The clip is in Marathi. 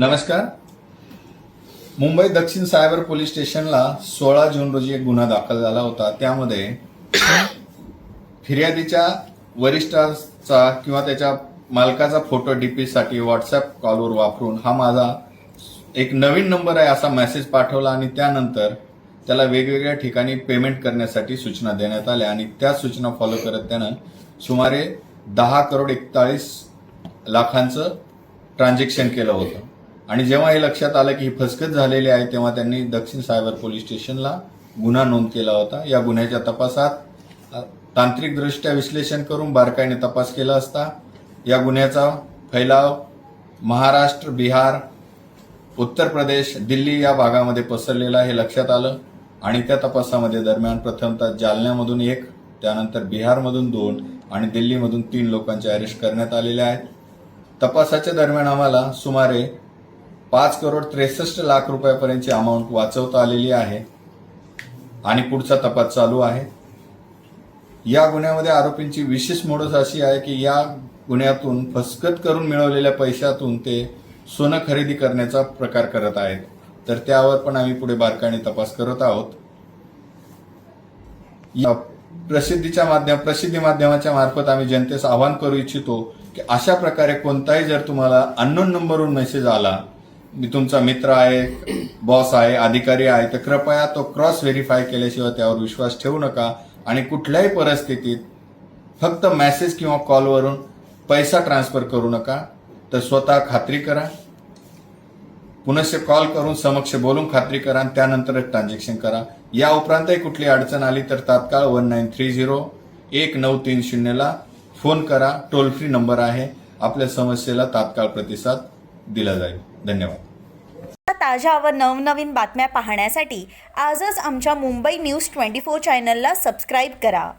नमस्कार. मुंबई दक्षिण सायबर पोलीस स्टेशनला 16 जून रोजी एक गुन्हा दाखल झाला होता. त्यामध्ये फिर्यादीच्या वरिष्ठाचा किंवा त्याच्या मालकाचा फोटो डीपीसाठी व्हॉट्सअप कॉलवर वापरून हा माझा एक नवीन नंबर आहे असा मेसेज पाठवला आणि त्यानंतर त्याला वेगवेगळ्या ठिकाणी पेमेंट करण्यासाठी सूचना देण्यात आल्या आणि त्या सूचना फॉलो करत त्यानं सुमारे 10,41,00,000चं ट्रान्झॅक्शन केलं होतं. आणि जेव्हा हे लक्षात आलं की ही फसगत झालेली आहे तेव्हा त्यांनी दक्षिण सायबर पोलीस स्टेशनला गुन्हा नोंद केला होता. या गुन्ह्याच्या तपासात तांत्रिकदृष्ट्या विश्लेषण करून बारकाईने तपास केला असता या गुन्ह्याचा फैलाव महाराष्ट्र, बिहार, उत्तर प्रदेश, दिल्ली या भागामध्ये पसरलेला हे लक्षात आलं आणि त्या तपासामध्ये दरम्यान प्रथमतः जालन्यामधून 1, त्यानंतर बिहारमधून 2 आणि दिल्लीमधून 3 लोकांचे अरेस्ट करण्यात आलेले आहेत. तपासाच्या दरम्यान आम्हाला सुमारे 5,63,00,000 रुपयापर्यंतची अमाऊंट वाचवता आलेली आहे आणि पुढचा तपास चालू आहे. या गुन्ह्यामध्ये आरोपींची विशेष मोडस अशी आहे की या गुन्ह्यातून फसगत करून मिळवलेल्या पैशातून ते सोनं खरेदी करण्याचा प्रकार करत आहेत. तर त्यावर पण आम्ही पुढे बारकाईने तपास करत आहोत. प्रसिद्धी माध्यमाच्या मार्फत आम्ही जनतेस आवाहन करू इच्छितो की अशा प्रकारे कोणताही जर तुम्हाला अननोन नंबरवरून मेसेज आला, मी तुमचा मित्र आहे, बॉस आहे, अधिकारी आहे, तर कृपया तो क्रॉस व्हेरीफाय केल्याशिवाय त्यावर विश्वास ठेवू नका आणि कुठल्याही परिस्थितीत फक्त मेसेज किंवा कॉलवरून पैसा ट्रान्सफर करू नका. तर स्वतः खात्री करा, पुनश्च कॉल करून समक्ष बोलून खात्री करा आणि त्यानंतरच ट्रान्झॅक्शन करा. या उपरांतही कुठली अडचण आली तर तात्काळ 1930-1930ला फोन करा. टोल फ्री नंबर आहे. आपल्या समस्येला तात्काळ प्रतिसाद दिला जाईल. धन्यवाद. ताज्या व नवनवीन बातम्या पाहण्यासाठी आजच आमच्या मुंबई न्यूज 24 चॅनलला सबस्क्राईब करा.